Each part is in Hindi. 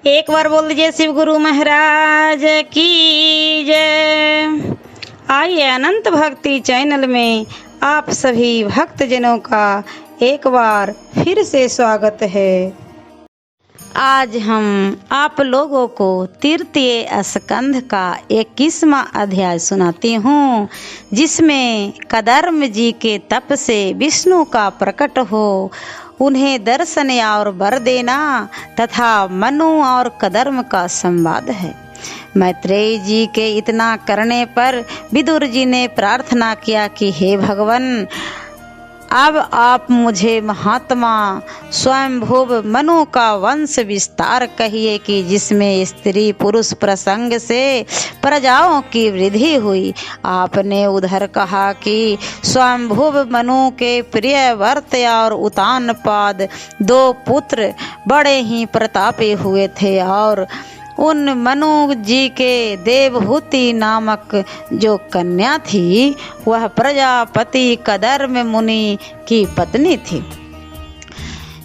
एक बार बोल दीजिए शिव गुरु महाराज की जय। आइए अनंत भक्ति चैनल में आप सभी भक्तजनों का एक बार फिर से स्वागत है। आज हम आप लोगों को तृतीय स्कंध का 21वां अध्याय सुनाती हूँ, जिसमें कदर्म जी के तप से विष्णु का प्रकट हो उन्हें दर्शन और वर देना तथा मनु और कदर्म का संवाद है। मैत्रेय जी के इतना करने पर विदुर जी ने प्रार्थना किया कि हे भगवान, अब आप मुझे महात्मा स्वयंभुव मनु का वंश विस्तार कहिए कि जिसमें स्त्री पुरुष प्रसंग से प्रजाओं की वृद्धि हुई। आपने उधर कहा कि स्वयंभुव मनु के प्रिय वर्त और उतानपाद 2 पुत्र बड़े ही प्रतापी हुए थे और उन मनु जी के देवहूति नामक जो कन्या थी वह प्रजापति कदर्म मुनि की पत्नी थी,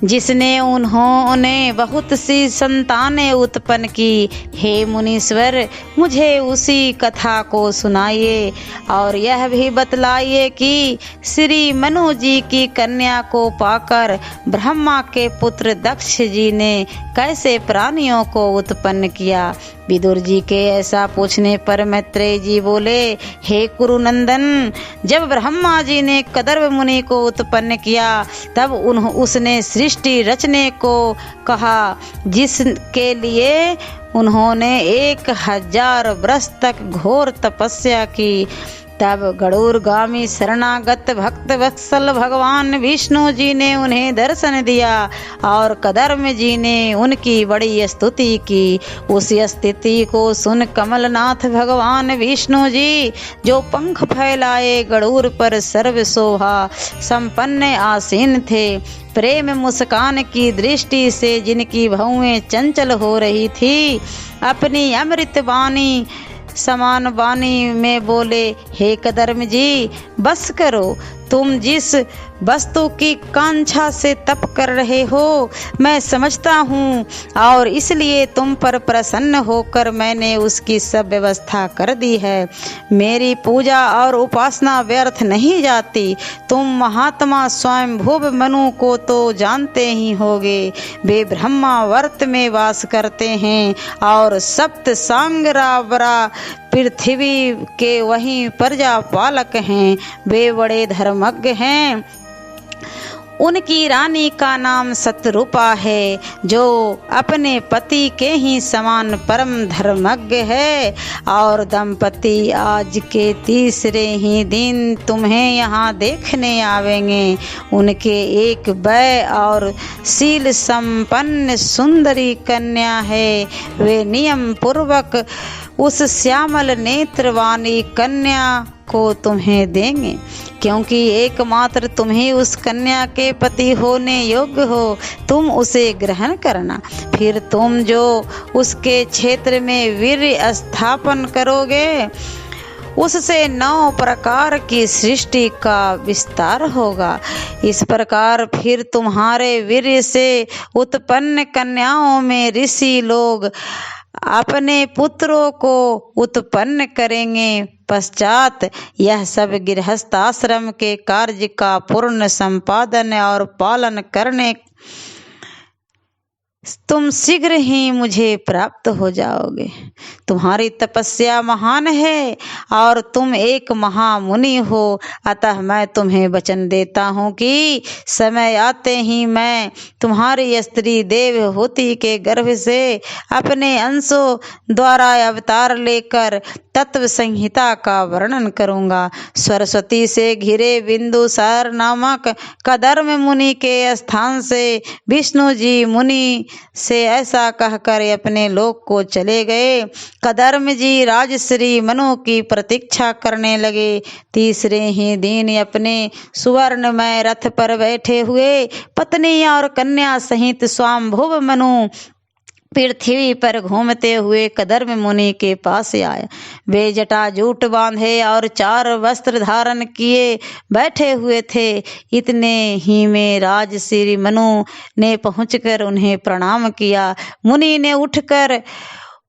जिसने उन्होंने बहुत सी संतानें उत्पन्न की। हे मुनीश्वर, मुझे उसी कथा को सुनाइए और यह भी बतलाइए कि श्री मनु जी की कन्या को पाकर ब्रह्मा के पुत्र दक्ष जी ने कैसे प्राणियों को उत्पन्न किया। विदुर जी के ऐसा पूछने पर मैत्रेय जी बोले, हे कुरुनंदन, जब ब्रह्मा जी ने कदर्म मुनि को उत्पन्न किया तब उसने सृष्टि रचने को कहा, जिसके लिए उन्होंने 1000 वर्ष तक घोर तपस्या की। तब गरुड़गामी शरणागत भक्त वत्सल भगवान विष्णु जी ने उन्हें दर्शन दिया और कदर्म जी ने उनकी बड़ी स्तुति की। उस स्थिति को सुन कमलनाथ भगवान विष्णु जी, जो पंख फैलाए गरुड़ पर सर्व शोभा संपन्न आसीन थे, प्रेम मुस्कान की दृष्टि से जिनकी भौएं चंचल हो रही थी, अपनी अमृत वाणी समान वाणी में बोले, हे कदर्म जी, बस करो। तुम जिस वस्तु की कांक्षा से तप कर रहे हो मैं समझता हूँ और इसलिए तुम पर प्रसन्न होकर मैंने उसकी सब व्यवस्था कर दी है। मेरी पूजा और उपासना व्यर्थ नहीं जाती। तुम महात्मा स्वयंभुव मनु को तो जानते ही होगे। वे ब्रह्मा वर्त में वास करते हैं और सप्त सांगरावरा पृथ्वी के वहीं प्रजापालक हैं। वे बड़े धर्मज्ञ हैं। उनकी रानी का नाम सतरूपा है, जो अपने पति के ही समान परम धर्मज्ञ है। और दंपति आज के तीसरे ही दिन तुम्हें यहाँ देखने आवेंगे। उनके एक वय और शील संपन्न सुंदरी कन्या है। वे नियम पूर्वक उस श्यामल नेत्रवाणी कन्या को तुम्हें देंगे, क्योंकि एकमात्र तुम ही उस कन्या के पति होने योग्य हो। तुम उसे ग्रहण करना, फिर तुम जो उसके क्षेत्र में वीर्य स्थापन करोगे उससे 9 प्रकार की सृष्टि का विस्तार होगा। इस प्रकार फिर तुम्हारे वीर्य से उत्पन्न कन्याओं में ऋषि लोग अपने पुत्रों को उत्पन्न करेंगे। पश्चात यह सब गृहस्थ आश्रम के कार्य का पूर्ण संपादन और पालन करने तुम शीघ्र ही मुझे प्राप्त हो जाओगे। तुम्हारी तपस्या महान है और तुम एक महामुनि हो, अतः मैं तुम्हें वचन देता हूँ कि समय आते ही मैं तुम्हारी स्त्री देवहूति के गर्भ से अपने अंशों द्वारा अवतार लेकर तत्व संहिता का वर्णन करूँगा। सरस्वती से घिरे बिंदुसार नामक कदर्म मुनि के स्थान से विष्णु जी मुनि से ऐसा कहकर अपने लोक को चले गए। कदर्म जी राजश्री मनु की प्रतीक्षा करने लगे। तीसरे ही दिन अपने सुवर्णमय रथ पर बैठे हुए पत्नी और कन्या सहित स्वयंभुव मनु पृथ्वी पर घूमते हुए कदर्म मुनि के पास आया। वे जटाजूट बांधे और 4 वस्त्र धारण किए बैठे हुए थे। इतने ही में राजश्री मनु ने पहुंचकर उन्हें प्रणाम किया। मुनि ने उठकर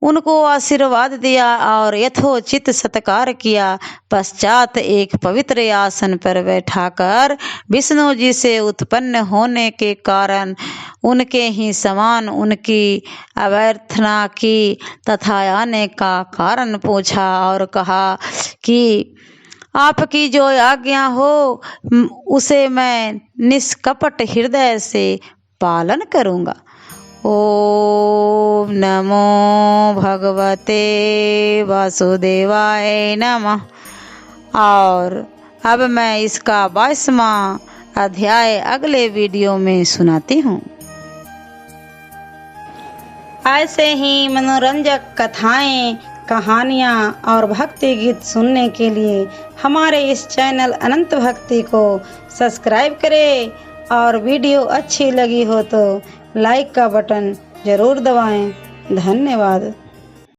उनको आशीर्वाद दिया और यथोचित सत्कार किया। पश्चात एक पवित्र आसन पर बैठाकर विष्णु जी से उत्पन्न होने के कारण उनके ही समान उनकी अभ्यर्थना की तथा आने का कारण पूछा और कहा कि आपकी जो आज्ञा हो उसे मैं निष्कपट हृदय से पालन करूँगा। ओम नमो भगवते वासुदेवाय नमः। और अब मैं इसका 22वां अध्याय अगले वीडियो में सुनाती हूँ। ऐसे ही मनोरंजक कथाएं, कहानियाँ और भक्ति गीत सुनने के लिए हमारे इस चैनल अनंत भक्ति को सब्सक्राइब करें और वीडियो अच्छी लगी हो तो लाइक का बटन जरूर दबाएं। धन्यवाद।